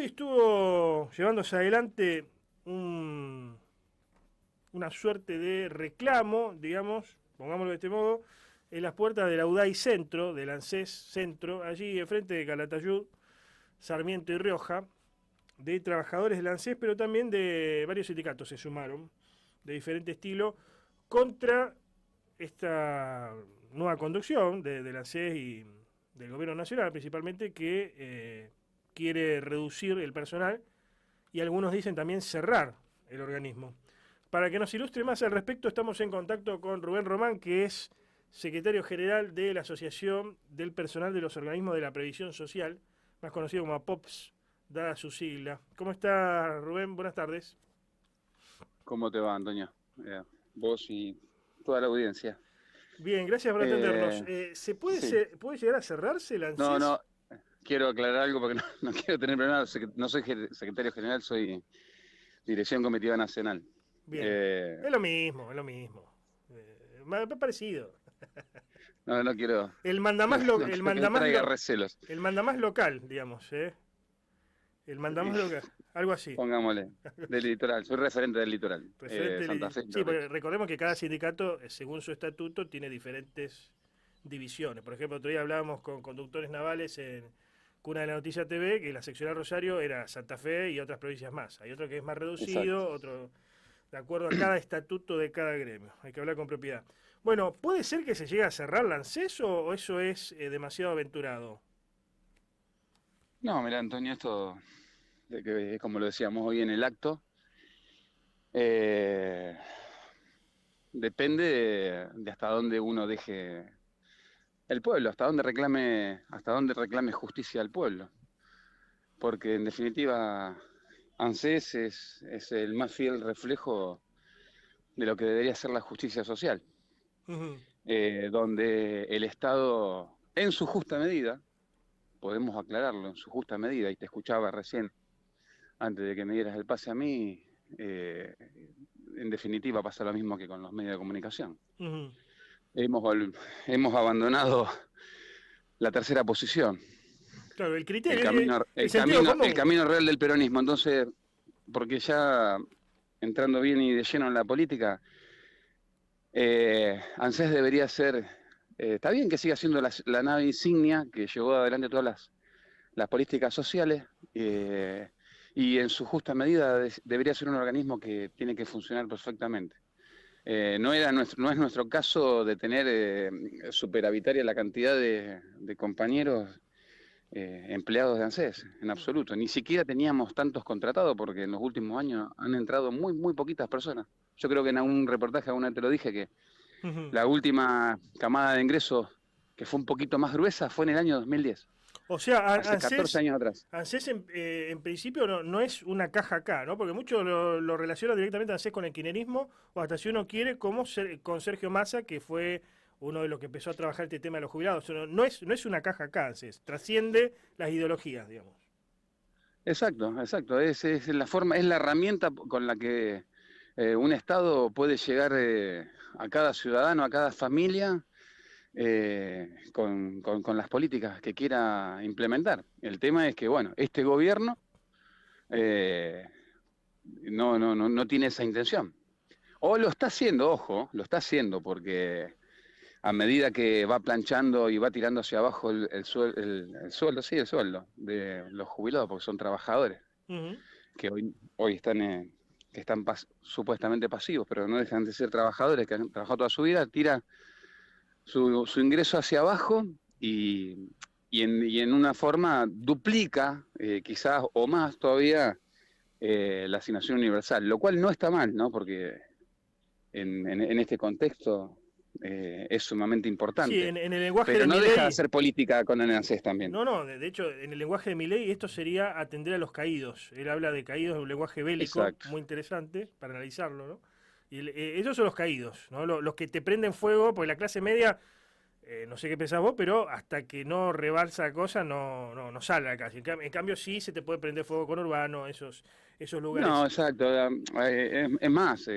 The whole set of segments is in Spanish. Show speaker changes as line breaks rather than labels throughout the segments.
hoy estuvo llevándose adelante una suerte de reclamo, digamos, pongámoslo de este modo, en las puertas del Audai Centro, del ANSES Centro, allí enfrente de Calatayud, Sarmiento y Rioja, de trabajadores del ANSES, pero también de varios sindicatos se sumaron, de diferente estilo, contra esta nueva conducción del ANSES y del gobierno nacional, principalmente, que quiere reducir el personal y algunos dicen también cerrar el organismo. Para que nos ilustre más al respecto, estamos en contacto con Rubén Román, que es secretario general de la Asociación del Personal de los Organismos de la Previsión Social, más conocido como APOPS, dada su sigla. ¿Cómo está, Rubén? Buenas tardes.
¿Cómo te va, Antonio? Vos y toda la audiencia.
Bien, gracias por atendernos.
Eh, sí.
¿Puede llegar a cerrarse el
No,
ANSES?
no, quiero aclarar algo porque no quiero tener problemas. No soy secretario general, soy Dirección Comitiva Nacional.
Bien,
Eh,
es lo mismo, es lo mismo. Me ha parecido.
no quiero,
El
no,
mandamás,
no quiero que me traiga recelos.
el mandamás local, digamos, ¿eh? El mandamás
Y
local, algo así.
pongámosle, del litoral, soy referente del litoral,
Referente
Santa Fe,
sí,
Entre
porque
Ríos.
recordemos que cada sindicato, según su estatuto, tiene diferentes divisiones. Por ejemplo, otro día hablábamos con conductores navales en Cuna de la Noticia TV, que la seccional Rosario era Santa Fe y otras provincias más. Hay otro que es más
Exacto.
reducido, otro de acuerdo a cada estatuto de cada gremio. Hay que hablar con propiedad. Bueno, ¿puede ser que se llegue a cerrar la ANSES o eso es demasiado aventurado?
No, mira, Antonio, esto, de que, como lo decíamos hoy en el acto, eh, depende de hasta dónde uno deje el pueblo, hasta dónde reclame justicia al pueblo. Porque en definitiva, ANSES es el más fiel reflejo de lo que debería ser la justicia social,
Ujú.
donde el Estado, en su justa medida, podemos aclararlo, en su justa medida, y te escuchaba recién, antes de que me dieras el pase a mí, eh, en definitiva pasa lo mismo que con los medios de comunicación.
Ujú.
Hemos, hemos abandonado la tercera posición,
Claro, el
el
criterio,
camino,
el sentido
el
común.
camino real del peronismo. Entonces, porque ya entrando bien y de lleno en la política, ANSES debería ser, está bien que siga siendo la nave insignia que llevó adelante todas las políticas sociales, y en su justa medida debería ser un organismo que tiene que funcionar perfectamente. No es nuestro caso de tener superavitaria la cantidad de compañeros empleados de ANSES, en absoluto. Ni siquiera teníamos tantos contratados porque en los últimos años han entrado muy poquitas personas. Yo creo que en algún reportaje alguna vez te lo dije que
Ujú.
la última camada de ingresos que fue un poquito más gruesa fue en el año 2010,
O sea,
hace 14 años atrás.
ANSES en principio no es una caja acá, ¿no? Porque muchos lo relacionan directamente a ANSES con el kirchnerismo, o hasta si uno quiere, como con Sergio Massa, que fue uno de los que empezó a trabajar este tema de los jubilados. No es una caja acá, ANSES, trasciende las ideologías, digamos.
Exacto, exacto. Es la forma, es la herramienta con la que un Estado puede llegar a cada ciudadano, a cada familia, con las políticas que quiera implementar. El tema es que, bueno, este gobierno eh, no tiene esa intención. O lo está haciendo, ojo, lo está haciendo porque a medida que va planchando y va tirando hacia abajo el sueldo, sí, el sueldo de los jubilados, porque son trabajadores,
Ujú.
que hoy están, que están supuestamente pasivos, pero no dejan de ser trabajadores que han trabajado toda su vida, tira su ingreso hacia abajo y en una forma duplica, quizás o más todavía, la asignación universal, lo cual no está mal, ¿no? Porque en este contexto es sumamente
Sí,
importante,
en el lenguaje
pero
de
no deja de
Milei,
hacer política con el ANSES también.
no, no, de hecho, en el lenguaje de Milei esto sería atender a los caídos. Él habla de caídos en un lenguaje bélico,
Exacto.
muy interesante para analizarlo, ¿no? Y ellos son los caídos, ¿no? Los que te prenden fuego, porque la clase media, no sé qué pensás vos, pero hasta que no rebalsa la cosa, no sale a la calle. En cambio, sí se te puede prender fuego con Urbano, esos
No,
lugares.
exacto. Es más,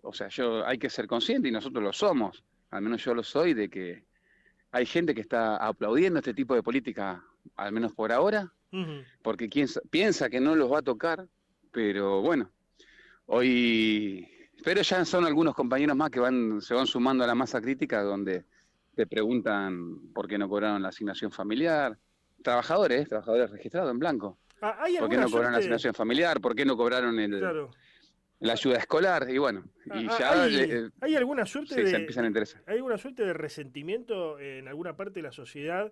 o sea, hay que ser consciente y nosotros lo somos, al menos yo lo soy, de que hay gente que está aplaudiendo este tipo de política, al menos por ahora,
Ujú.
porque piensa que no los va a tocar, pero bueno, hoy, pero ya son algunos compañeros más que se van sumando a la masa crítica donde te preguntan por qué no cobraron la asignación familiar. Trabajadores registrados en blanco.
¿Hay
¿Por qué
alguna
no cobraron la
suerte?
asignación familiar? ¿Por qué no cobraron
Claro.
la ayuda escolar? Y bueno, y ya
¿Hay alguna suerte
sí, se empiezan a interesar.
hay alguna suerte de resentimiento en alguna parte de la sociedad?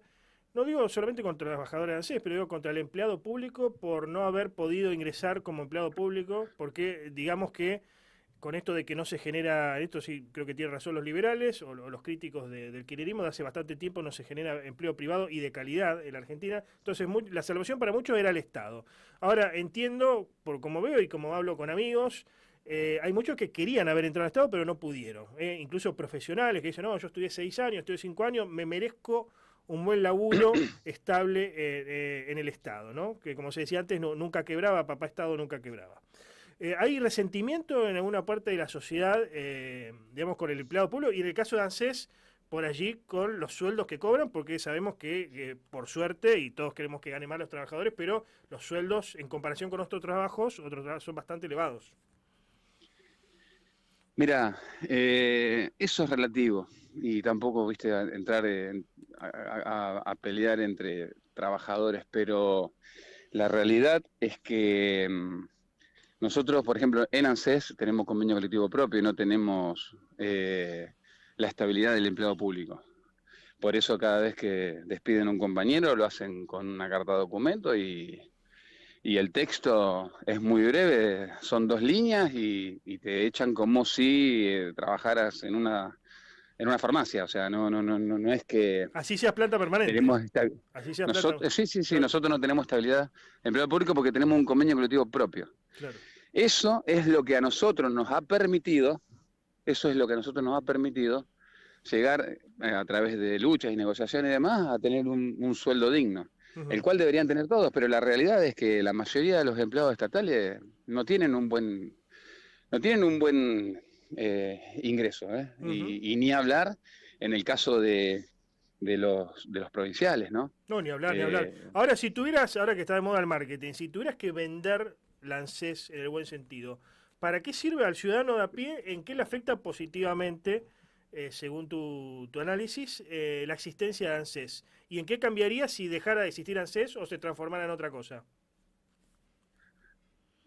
No digo solamente contra los trabajadores de ANSES, pero digo contra el empleado público por no haber podido ingresar como empleado público, porque digamos que con esto de que no se genera, esto sí creo que tienen razón los liberales o los críticos del kirchnerismo, de hace bastante tiempo no se genera empleo privado y de calidad en la Argentina, entonces la salvación para muchos era el Estado. Ahora entiendo, por como veo y como hablo con amigos, hay muchos que querían haber entrado al Estado pero no pudieron, incluso profesionales que dicen, no, yo estudié 6 años, estudié 5 años, me merezco un buen laburo estable en el Estado, ¿no? Que como se decía antes, nunca quebraba, papá Estado nunca quebraba. ¿Hay resentimiento en alguna parte de la sociedad, digamos, con el empleado público? Y en el caso de ANSES, por allí con los sueldos que cobran, porque sabemos que por suerte, y todos queremos que gane más los trabajadores, pero los sueldos en comparación con otros trabajos son bastante elevados.
Mira, eso es relativo y tampoco, viste, entrar a pelear entre trabajadores, pero la realidad es que nosotros, por ejemplo, en ANSES tenemos convenio colectivo propio y no tenemos la estabilidad del empleado público. Por eso cada vez que despiden a un compañero lo hacen con una carta de documento y el texto es muy breve, son 2 líneas y te echan como si trabajaras en una farmacia. O sea, no es que
Así seas planta permanente.
tenemos
Así seas planta.
nosotros, sí,
Claro,
nosotros no tenemos estabilidad en empleado público porque tenemos un convenio colectivo propio.
claro.
Eso es lo que a nosotros nos ha permitido, eso es lo que a nosotros nos ha permitido llegar a través de luchas y negociaciones y demás a tener un sueldo digno, el
Ujú.
cual deberían tener todos, pero la realidad es que la mayoría de los empleados estatales no tienen un buen ingreso, ¿eh?
Ujú.
Y ni hablar en el caso de los provinciales, ¿no?
No, ni hablar, ni hablar.
Eh,
Ahora, si tuvieras, ahora que está de moda el marketing, si tuvieras que vender la ANSES en el buen sentido, ¿para qué sirve al ciudadano de a pie? ¿En qué le afecta positivamente, según tu análisis, la existencia de ANSES? ¿Y en qué cambiaría si dejara de existir ANSES o se transformara en otra cosa?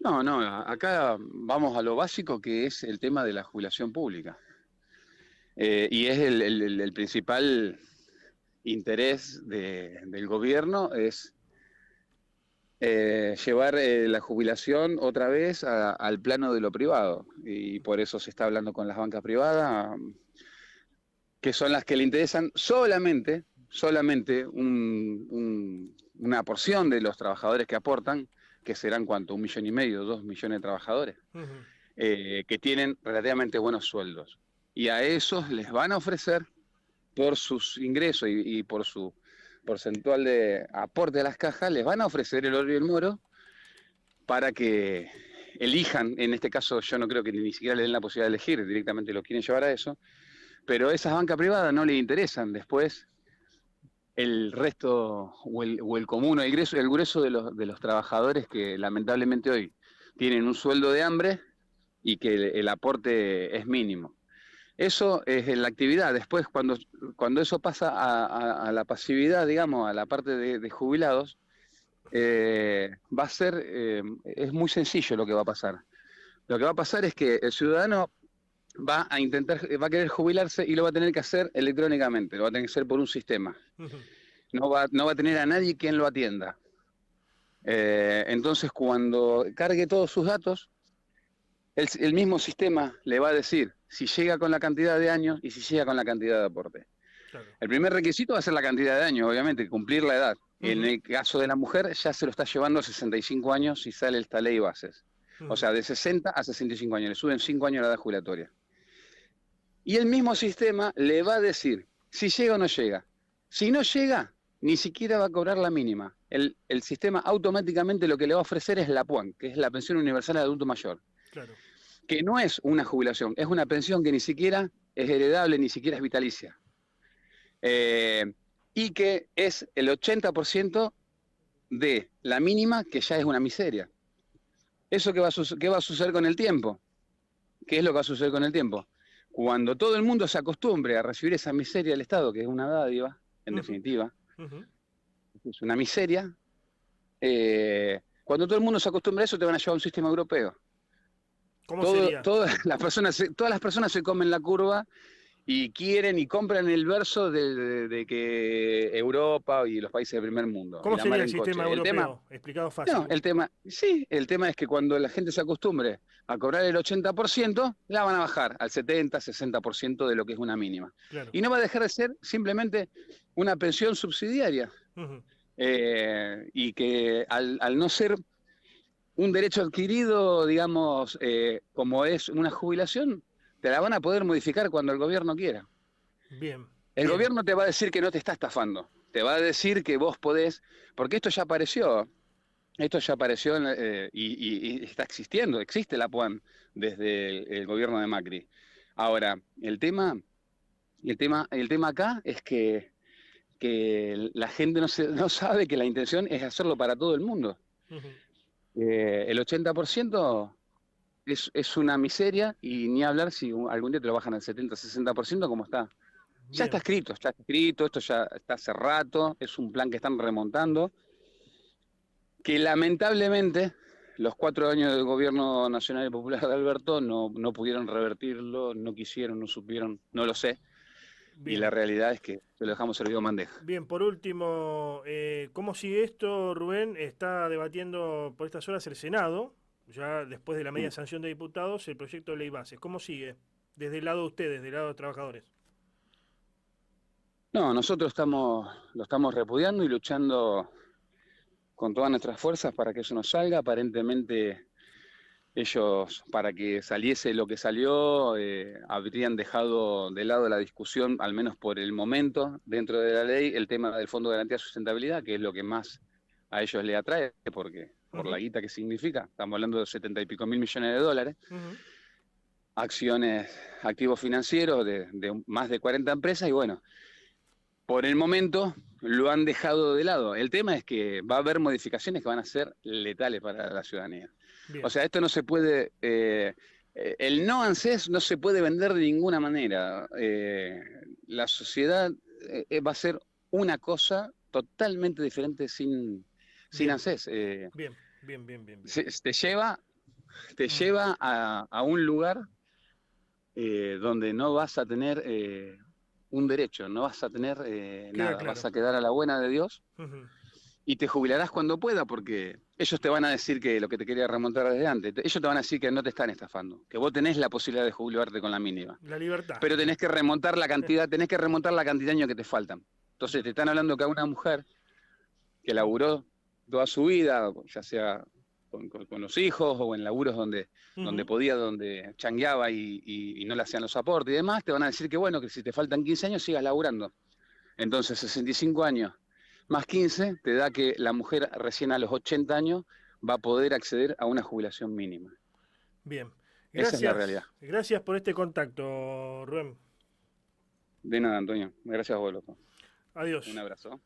no, acá vamos a lo básico que es el tema de la jubilación pública. Y es el principal interés del gobierno es llevar la jubilación otra vez al plano de lo privado. Y por eso se está hablando con las bancas privadas, que son las que le interesan solamente una porción de los trabajadores que aportan, que serán cuánto, 1,5 millones, 2 millones de trabajadores,
Ujú.
que tienen relativamente buenos sueldos. Y a esos les van a ofrecer, por sus ingresos y por su porcentual de aporte a las cajas, les van a ofrecer el oro y el moro para que elijan. En este caso yo no creo que ni siquiera le den la posibilidad de elegir, directamente lo quieren llevar a eso, pero a esas bancas privadas no les interesan después el resto o el común, el grueso de los trabajadores que lamentablemente hoy tienen un sueldo de hambre y que el aporte es mínimo. Eso es en la actividad. Después, cuando eso pasa a la pasividad, digamos, a la parte de jubilados, va a ser, es muy sencillo lo que va a pasar. Lo que va a pasar es que el ciudadano va a querer jubilarse y lo va a tener que hacer electrónicamente, lo va a tener que hacer por un sistema.
Ujú.
No va a tener a nadie quien lo atienda. Entonces, cuando cargue todos sus datos, el mismo sistema le va a decir si llega con la cantidad de años y si llega con la cantidad de aporte.
Claro.
El primer requisito va a ser la cantidad de años, obviamente, cumplir la edad. En
Ujú.
el caso de la mujer, ya se lo está llevando a 65 años si sale esta ley bases. O
Ujú.
sea, de 60 a 65 años, le suben 5 años la edad jubilatoria. Y el mismo sistema le va a decir si llega o no llega. Si no llega, ni siquiera va a cobrar la mínima. El sistema automáticamente lo que le va a ofrecer es la PUAN, que es la pensión universal de adulto mayor,
Claro.
que no es una jubilación, es una pensión que ni siquiera es heredable, ni siquiera es vitalicia. Y que es el 80% de la mínima, que ya es una miseria. ¿Eso qué va a suceder con el tiempo? ¿Qué es lo que va a suceder con el tiempo? Cuando todo el mundo se acostumbre a recibir esa miseria del Estado, que es una dádiva, en definitiva, es una miseria, cuando todo el mundo se acostumbre a eso, te van a llevar a un sistema europeo.
¿Cómo sería?
Todas las personas se comen la curva y quieren y compran el verso de que Europa y los países del primer mundo, y
¿Cómo
la mar
sería el
en coche.
sistema
El tema,
europeo? Explicado
no,
fácil.
el tema es que cuando la gente se acostumbre a cobrar el 80%, la van a bajar al 70, 60% de lo que es una mínima.
Claro.
Y no va a dejar de ser simplemente una pensión subsidiaria. Y que al no ser un derecho adquirido, digamos, como es una jubilación, te la van a poder modificar cuando el gobierno quiera.
Bien,
El
bien.
gobierno te va a decir que no te está estafando, te va a decir que vos podés, porque esto ya apareció y está existiendo, existe la PUAN desde el gobierno de Macri. Ahora, el tema acá es que la gente no sabe que la intención es hacerlo para todo el mundo. El 80% es una miseria, y ni hablar si algún día te lo bajan al 70, 60%, como está. Ya
Bien.
está escrito, esto ya está hace rato, es un plan que están remontando, que lamentablemente los 4 años del gobierno nacional y popular de Alberto no pudieron revertirlo, no quisieron, no supieron, no lo sé, y la
Bien.
realidad es que se lo dejamos servido en bandeja.
Bien, por último, ¿cómo sigue esto, Rubén? Está debatiendo por estas horas el Senado, ya después de la media sanción de diputados, el proyecto de ley bases. ¿Cómo sigue? Desde el lado de ustedes, del lado de los trabajadores.
No, nosotros lo estamos repudiando y luchando con todas nuestras fuerzas para que eso no salga. Aparentemente ellos, para que saliese lo que salió, habrían dejado de lado la discusión, al menos por el momento, dentro de la ley, el tema del Fondo de Garantía de Sustentabilidad, que es lo que más a ellos le atrae, porque por la guita que significa, estamos hablando de 70 y pico mil millones de dólares, acciones, activos financieros de más de 40 empresas, y bueno, por el momento lo han dejado de lado. El tema es que va a haber modificaciones que van a ser letales para la ciudadanía.
Bien.
O sea, esto no se puede, el no ANSES no se puede vender de ninguna manera. La sociedad va a ser una cosa totalmente diferente sin
Bien.
ANSES.
Bien, bien, bien, bien, bien.
Te lleva a un lugar donde no vas a tener un derecho, no vas a tener
Queda
nada, vas
claro.
a quedar a la buena de Dios y te jubilarás cuando pueda, porque ellos te van a decir que lo que te quería remontar desde antes, ellos te van a decir que no te están estafando, que vos tenés la posibilidad de jubilarte con la mínima,
La libertad.
pero tenés que remontar la cantidad, de años que te faltan. Entonces te están hablando que a una mujer que laburó toda su vida, ya sea con los hijos o en laburos donde podía, donde changueaba y no le hacían los aportes y demás, te van a decir que bueno, que si te faltan 15 años sigas laburando. Entonces 65 años más 15 te da que la mujer recién a los 80 años va a poder acceder a una jubilación mínima.
Bien.
Esa es la realidad.
Gracias por este contacto, Rubén.
De nada, Antonio. Gracias a vos, loco.
Adiós.
Un abrazo.